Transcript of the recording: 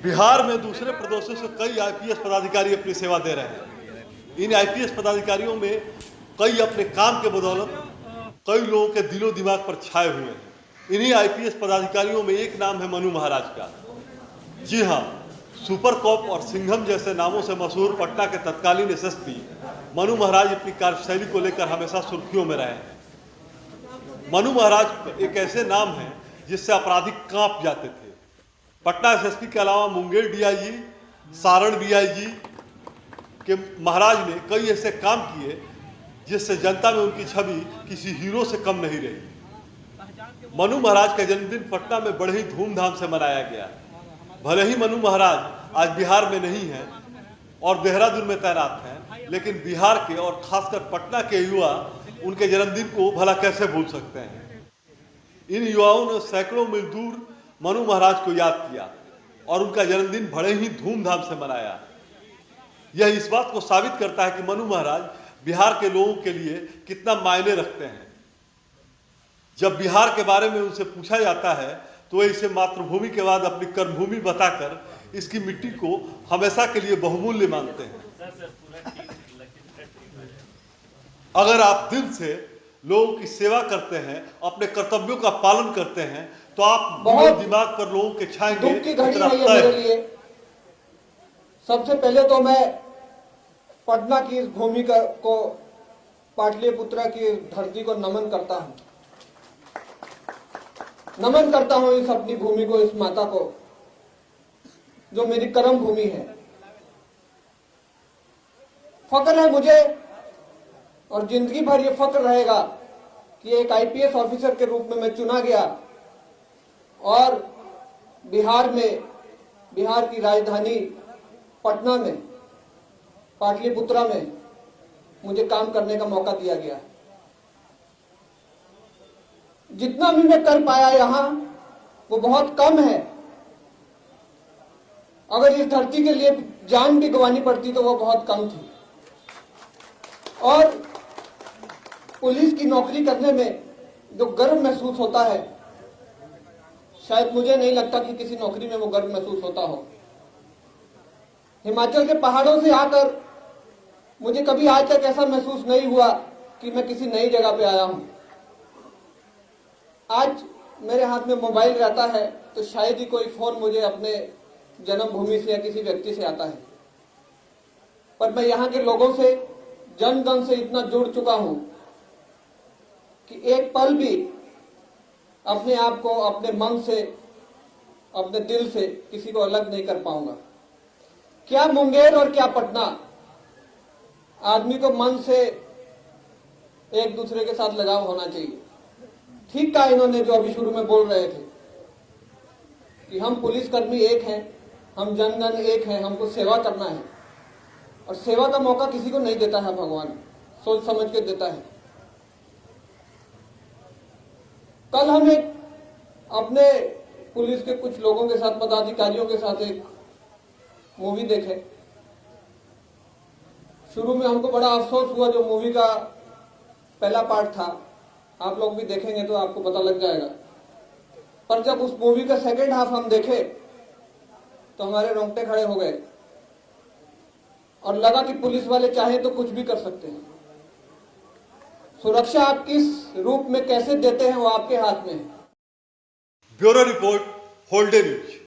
बिहार में दूसरे प्रदेशों से कई आईपीएस पदाधिकारी अपनी सेवा दे रहे हैं। इन आईपीएस पदाधिकारियों में कई अपने काम के बदौलत कई लोगों के दिलो दिमाग पर छाए हुए हैं। इन्हीं आईपीएस पदाधिकारियों में एक नाम है मनु महाराज का। जी हाँ, सुपर कॉप और सिंघम जैसे नामों से मशहूर पटना के तत्कालीन एसएसपी मनु महाराज अपनी कार्यशैली को लेकर हमेशा सुर्खियों में रहे हैं। मनु महाराज एक ऐसे नाम है जिससे अपराधी कांप जाते थे। पटना एसएसपी के अलावा मुंगेर डीआईजी, सारण डीआईजी के महाराज ने कई ऐसे काम किए जिससे जनता में उनकी छवि किसी हीरो से कम नहीं रही। मनु महाराज का जन्मदिन पटना में बड़े ही धूमधाम से मनाया गया। भले ही मनु महाराज आज बिहार में नहीं है और देहरादून में तैनात हैं, लेकिन बिहार के और खासकर पटना के युवा उनके जन्मदिन को भला कैसे भूल सकते हैं। इन युवाओं ने सैकड़ों मील दूर मनु महाराज को याद किया और उनका जन्मदिन बड़े ही धूमधाम से मनाया। यह इस बात को साबित करता है कि मनु महाराज बिहार के लोगों के लिए कितना मायने रखते हैं। जब बिहार के बारे में उनसे पूछा जाता है तो वे इसे मातृभूमि के बाद अपनी कर्मभूमि बताकर इसकी मिट्टी को हमेशा के लिए बहुमूल्य मानते हैं। अगर आप दिल से लोगों की सेवा करते हैं, अपने कर्तव्यों का पालन करते हैं, तो आप बहुत दिमाग पर लोगों के छाएंगे। दुख की घड़ी है ये मेरे लिए। सबसे पहले तो मैं पटना की इस भूमि को, पाटलिपुत्रा की धरती को नमन करता हूं इस अपनी भूमि को, इस माता को जो मेरी कर्म भूमि है। फक्र है मुझे और जिंदगी भर ये फक्र रहेगा कि एक आईपीएस ऑफिसर के रूप में मैं चुना गया और बिहार की राजधानी पटना में, पाटलिपुत्रा में मुझे काम करने का मौका दिया गया। जितना भी मैं कर पाया यहां वो बहुत कम है। अगर इस धरती के लिए जान भी गंवानी पड़ती तो वो बहुत कम थी। और पुलिस की नौकरी करने में जो गर्व महसूस होता है, शायद मुझे नहीं लगता कि किसी नौकरी में वो गर्व महसूस होता हो। हिमाचल के पहाड़ों से आकर मुझे कभी आज तक ऐसा महसूस नहीं हुआ कि मैं किसी नई जगह पे आया हूं। आज मेरे हाथ में मोबाइल रहता है तो शायद ही कोई फोन मुझे अपने जन्मभूमि से या किसी व्यक्ति से आता है, पर मैं यहाँ के लोगों से, जन से इतना जुड़ चुका हूं कि एक पल भी अपने आप को अपने मन से, अपने दिल से किसी को अलग नहीं कर पाऊंगा। क्या मुंगेर और क्या पटना, आदमी को मन से एक दूसरे के साथ लगाव होना चाहिए। ठीक कहा इन्होंने जो अभी शुरू में बोल रहे थे कि हम पुलिसकर्मी एक हैं, हम जनगण एक हैं, हमको सेवा करना है। और सेवा का मौका किसी को नहीं देता है भगवान, सोच समझ के देता है। कल हम एक अपने पुलिस के कुछ लोगों के साथ, पदाधिकारियों के साथ एक मूवी देखे। शुरू में हमको बड़ा अफसोस हुआ, जो मूवी का पहला पार्ट था, आप लोग भी देखेंगे तो आपको पता लग जाएगा। पर जब उस मूवी का सेकेंड हाफ हम देखे तो हमारे रोंगटे खड़े हो गए और लगा कि पुलिस वाले चाहे तो कुछ भी कर सकते हैं। सुरक्षा आप किस रूप में कैसे देते हैं वो आपके हाथ में है। ब्यूरो रिपोर्ट, होल्डे न्यूज।